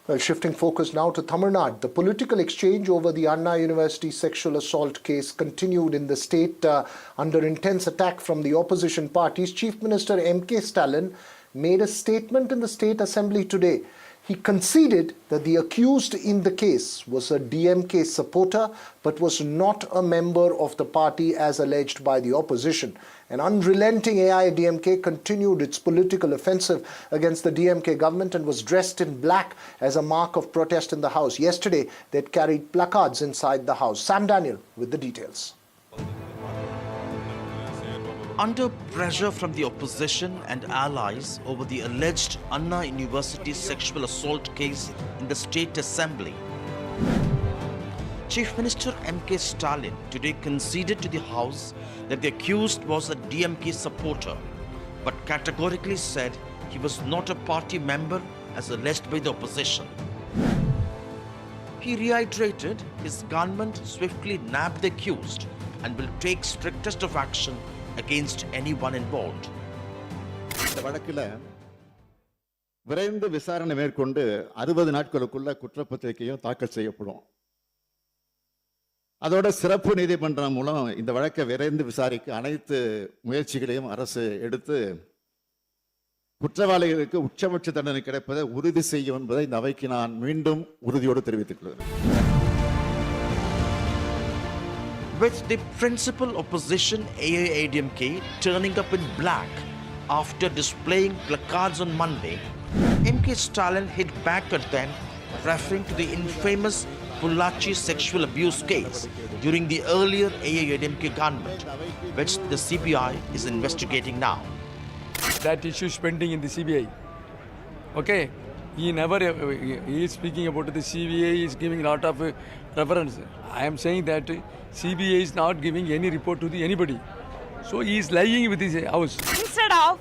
Well, shifting focus now to Tamil Nadu, the political exchange over the Anna University sexual assault case continued in the state under intense attack from the opposition parties. Chief Minister M K Stalin made a statement in the State Assembly today. He conceded that the accused in the case was a DMK supporter but was not a member of the party as alleged by the opposition. An unrelenting AIADMK continued its political offensive against the DMK government and was dressed in black as a mark of protest in the House. Yesterday, they'd carried placards inside the House. Sam Daniel with the details. Under pressure from the opposition and allies over the alleged Anna University sexual assault case in the State Assembly, Chief Minister M K Stalin today conceded to the House that the accused was a DMK supporter, but categorically said he was not a party member as alleged by the opposition. He reiterated his government swiftly nabbed the accused and will take strictest of action against anyone involved. இந்த வழக்கில் விரைந்து விசாரணை மேற்கொண்டு 60 நாட்களுக்குள்ள குற்றப்பத்திரிகையும் தாக்கல் செய்யப்படும். அதோட சிறப்பு நீதிமன்றம் மூலம் இந்த வழக்கை விரைந்து விசாரிக்க அனைத்து முயற்சிகளையும் அரசு எடுத்து குற்றவாளிகளுக்கு உச்சபட்ச தண்டனை கிடைப்பதை உறுதி செய்யும் என்பதை இந்த அவைக்கு நான் மீண்டும் உறுதியோடு தெரிவித்துக் கொள்கிறேன். With the principal opposition AIADMK turning up in black after displaying placards on Monday, MK Stalin hit back at them, referring to the infamous Pollachi sexual abuse case during the earlier AIADMK government, which the CBI is investigating now. That issue is pending in the CBI. Okay? He is speaking about the CBI, he is giving a lot of reference. I am saying that CBI is not giving any report to anybody. So he is lying with his house. Instead of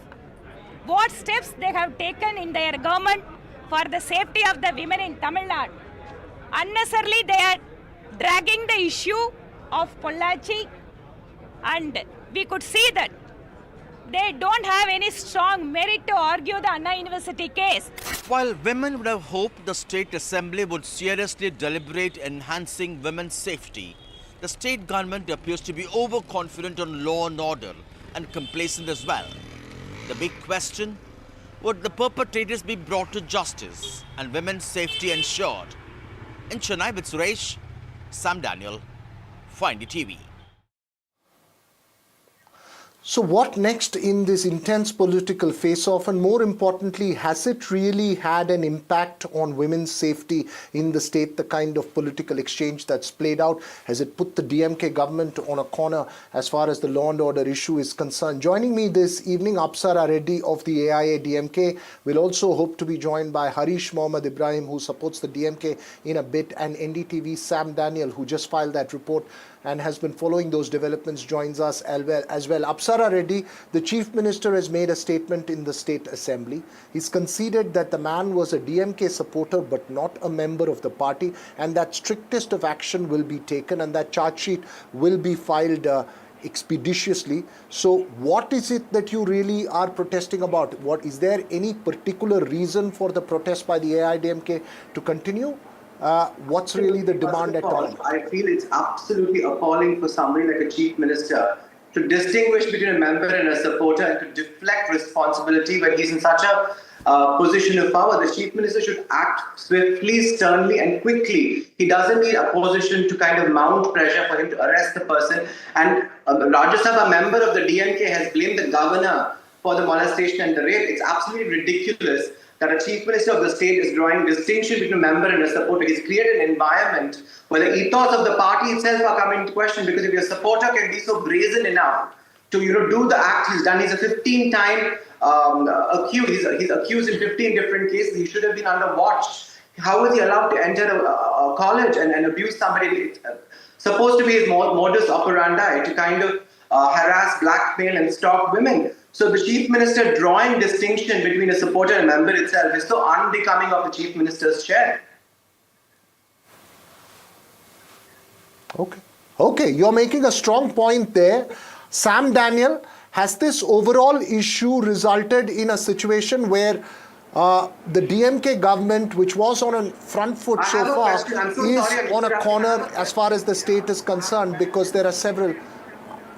what steps they have taken in their government for the safety of the women in Tamil Nadu, unnecessarily they are dragging the issue of Pollachi, and we could see that they don't have any strong merit to argue the Anna University case. While women would have hoped the State Assembly would seriously deliberate enhancing women's safety, the state government appears to be overconfident on law and order and complacent as well. The big question, would the perpetrators be brought to justice and women's safety ensured? In Chennai with Suresh, Sam Daniel, for NDTV. So what next in this intense political face-off, and more importantly, has it really had an impact on women's safety in the state, the kind of political exchange that's played out? Has it put the DMK government on a corner as far as the law and order issue is concerned? Joining me this evening, Apsara Reddy of the AIADMK. We'll also hope to be joined by Harish Mohammad Ibrahim, who supports the DMK in a bit, and NDTV Sam Daniel, who just filed that report and has been following those developments, joins us as well. Apsara Reddy, the Chief Minister has made a statement in the State Assembly. He's conceded that the man was a DMK supporter but not a member of the party, and that strictest of action will be taken and that charge sheet will be filed expeditiously. So what is it that you really are protesting about? Is there any particular reason for the protest by the AIADMK to continue? What's really the demand at all? I feel it's absolutely appalling for somebody like a chief minister to distinguish between a member and a supporter and to deflect responsibility when he's in such a position of power. The chief minister should act swiftly, sternly and quickly. He doesn't need opposition to kind of mount pressure for him to arrest the person. And Rajya Sabha, a member of the DMK, has blamed the governor for the molestation and the rape. It's absolutely ridiculous that a chief minister of the state is drawing distinction between a member and a supporter. He's created an environment where the ethos of the party itself are coming into question, because if your supporter can be so brazen enough to do the act he's done, he's a 15-time accused. He's accused in 15 different cases. He should have been under watch. How is he allowed to enter a college and abuse somebody? It's supposed to be his modus operandi to kind of harass, blackmail and stalk women. So the chief minister drawing distinction between a supporter and a member itself is so unbecoming of the chief minister's chair. Okay, you're making a strong point there. Sam Daniel, has this overall issue resulted in a situation where The DMK government, which was on a front foot I so have a far, question. I'm so is sorry, on a Mr. corner I have a as far as the state is concerned, because there are several.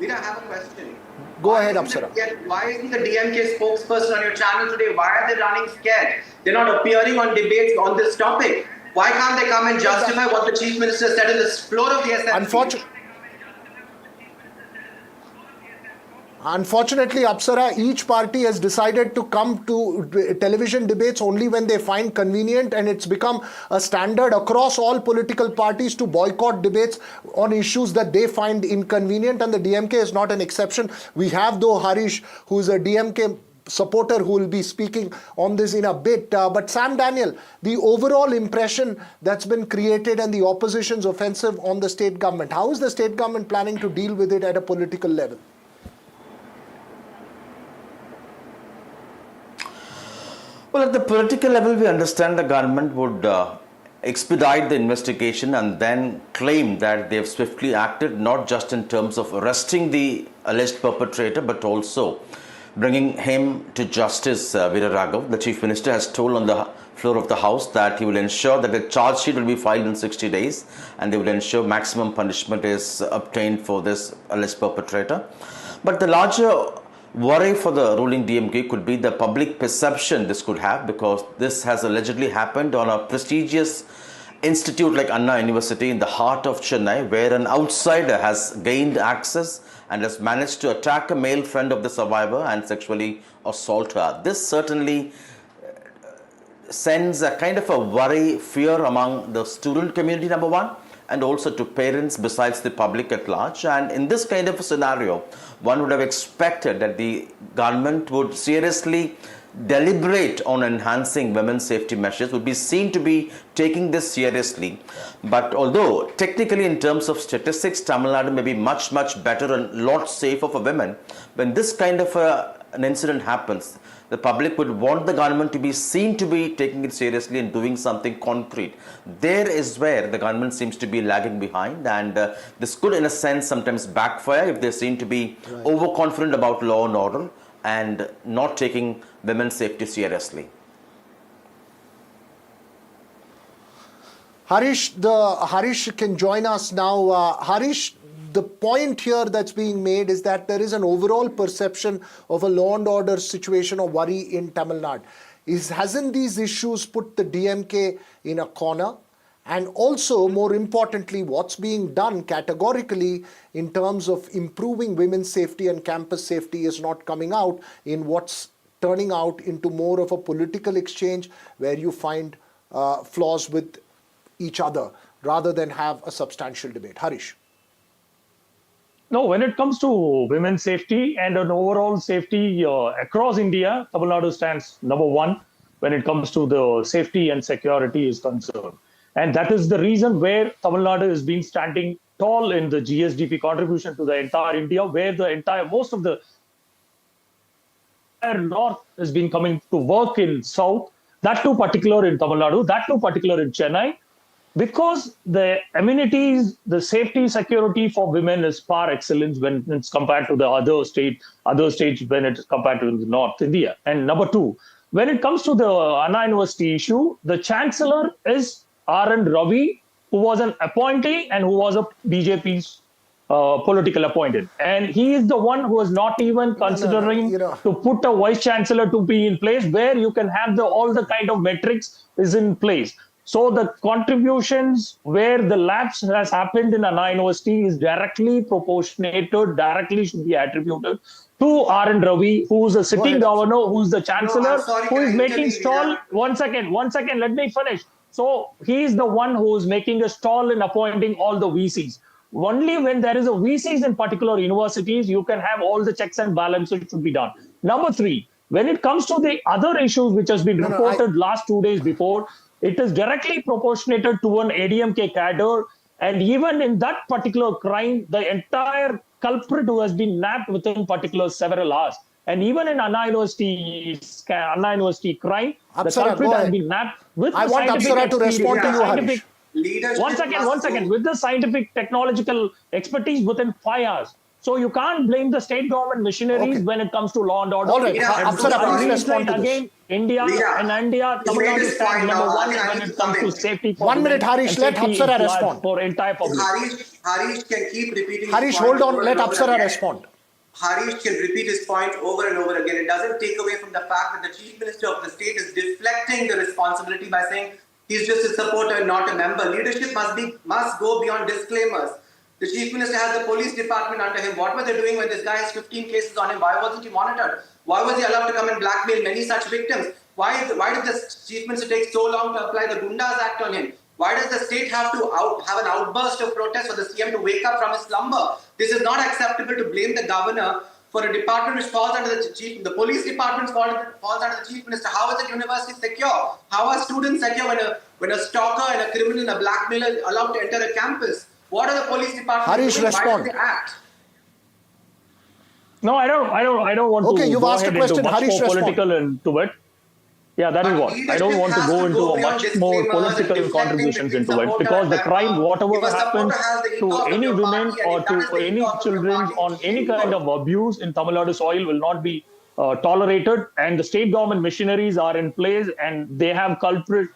Veera, I have a question. Go ahead, Apsara. Why isn't the DMK spokesperson on your channel today? Why are they running scared? They're not appearing on debates on this topic. Why can't they come and justify what the Chief Minister said on the floor of the Assembly? Unfortunately, Apsara, each party has decided to come to television debates only when they find convenient, and it's become a standard across all political parties to boycott debates on issues that they find inconvenient, and the DMK is not an exception. We have, though, Harish, who is a DMK supporter, who will be speaking on this in a bit. But Sam Daniel, the overall impression that's been created and the opposition's offensive on the state government, how is the state government planning to deal with it at a political level? Well, at the political level, we understand the government would expedite the investigation and then claim that they have swiftly acted, not just in terms of arresting the alleged perpetrator, but also bringing him to justice. Veera Raghav, the Chief Minister, has told on the floor of the House that he will ensure that a charge sheet will be filed in 60 days and they will ensure maximum punishment is obtained for this alleged perpetrator. But the larger worry for the ruling DMK could be the public perception this could have, because this has allegedly happened on a prestigious institute like Anna University in the heart of Chennai, where an outsider has gained access and has managed to attack a male friend of the survivor and sexually assault her. This certainly sends a kind of a worry, fear among the student community, number one, and also to parents besides the public at large. And in this kind of a scenario, one would have expected that the government would seriously deliberate on enhancing women's safety measures, would be seen to be taking this seriously. But although technically in terms of statistics, Tamil Nadu may be much, much better and lot safer for women, when this kind of an incident happens, the public would want the government to be seen to be taking it seriously and doing something concrete. There is where the government seems to be lagging behind, and this could in a sense sometimes backfire if they seem to be overconfident about law and order and not taking women's safety seriously. Harish can join us now. Harish, the point here that's being made is that there is an overall perception of a law and order situation or worry in Tamil Nadu. Hasn't these issues put the DMK in a corner? And also, more importantly, what's being done categorically in terms of improving women's safety and campus safety is not coming out in what's turning out into more of a political exchange where you find flaws with each other rather than have a substantial debate. Harish. No, when it comes to women's safety and an overall safety across India, Tamil Nadu stands number one when it comes to the safety and security is concerned. And that is the reason where Tamil Nadu has been standing tall in the GSDP contribution to the entire India, where most of the entire north has been coming to work in south, that too particular in Tamil Nadu, that too particular in Chennai. Because the amenities, the safety, security for women is par excellence when it's compared to the other states when it is compared to the North India. And number two, when it comes to the Anna University issue, the Chancellor is R.N. Ravi, who was an appointee and who was a BJP's political appointed. And he is the one who is not even considering to put a Vice Chancellor to be in place where you can have all the kind of metrics is in place. So the contributions where the lapse has happened in Anna University is directly proportionated, directly should be attributed to R.N. Ravi, who is a sitting governor, who is the chancellor, who is making stall. One second, let me finish. So he is the one who is making a stall in appointing all the VCs. Only when there is a VCs in particular universities, you can have all the checks and balances should be done. Number three, when it comes to the other issues which has been reported last 2 days before, it is directly proportionated to an ADMK cadre. And even in that particular crime, the entire culprit who has been nabbed within particular several hours. And even in Anna University crime, the culprit has been nabbed with I want Apsara to respond to you, Harish. One second. With the scientific technological expertise within 5 hours. So you can't blame the state government machineries when it comes to law and order. All right, Apsara, please respond to this. India, Veera, in India, he's Tamil made Nadu his stands point number now. I one think I when need it to comes come to in. safety for 1 minute, women Harish. and Let safety Apsara is large respond. for entire public. Harish can keep repeating Harish, his point hold on. over Let and over Apsara again. respond. Harish can repeat his point over and over again. It doesn't take away from the fact that the Chief Minister of the state is deflecting the responsibility by saying he's just a supporter and not a member. Leadership must go beyond disclaimers. The Chief Minister has the police department under him. What were they doing when this guy has 15 cases on him? Why wasn't he monitored? Why was he allowed to come and blackmail many such victims? Why did the Chief Minister take so long to apply the Gundas Act on him? Why does the state have to have an outburst of protest for the CM to wake up from his slumber? This is not acceptable to blame the governor for a department which falls under the chief. The police department falls under the chief minister. How is the university secure? How are students secure when a stalker and a criminal and a blackmailer are allowed to enter a campus? What are the police department Harish, doing? Why respond. don't they act? No, I don't want Okay, to you've go asked a ahead into question. much Harish, more respond. political into it. Yeah, that is But what. I don't leadership want to has go to into go a beyond much more disclaimers and political deflecting contributions between into it, supporter because and the crime, member. whatever If a happens supporter has the to ethos of any your women party and or if that is to the any ethos of your children party, on any shameful. kind of abuse in Tamil Nadu soil will not be tolerated, and the state government machineries are in place, and they have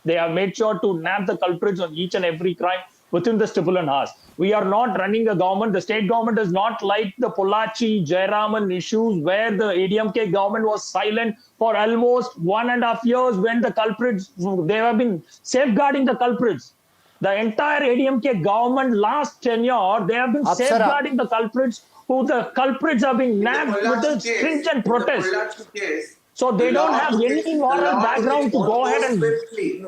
they have made sure to nab the culprits on each and every crime within the stipulated hours. We are not running a government. The state government does not like the Pollachi, Jayaraman issues where the ADMK government was silent for almost 1.5 years when the culprits, they have been safeguarding the culprits. The entire ADMK government last tenure, they have been Apsara. safeguarding the culprits, who the culprits are being In the nabbed with a stringent protest. So the they don't law have took any the moral law took background its to own go ahead course and swiftly.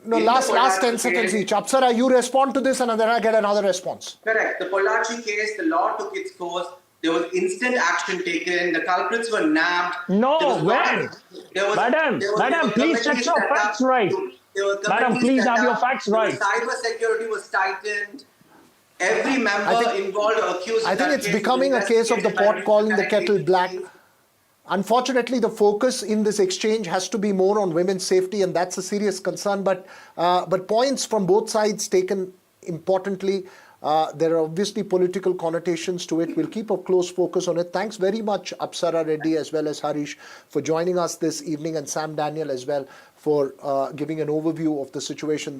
No, In the last 10 Pollachi seconds case- each. Apsara, you respond to this and then I get another response. Correct. The Pollachi case, the law took its course. There was instant action taken. The culprits were nabbed. No, There was a lot when? of, there was, Madam, there was, madam, there were please committees set your set facts up. right. There were Madam, committees please set have your up. facts There was right. cyber security was tightened. Every member involved or accused I in think that it's case was becoming a case of the investigated by pot calling the correct kettle black. agencies. Unfortunately, the focus in this exchange has to be more on women's safety, and that's a serious concern. But points from both sides taken importantly. There are obviously political connotations to it. We'll keep a close focus on it. Thanks very much, Apsara Reddy, as well as Harish, for joining us this evening, and Sam Daniel as well for giving an overview of the situation there.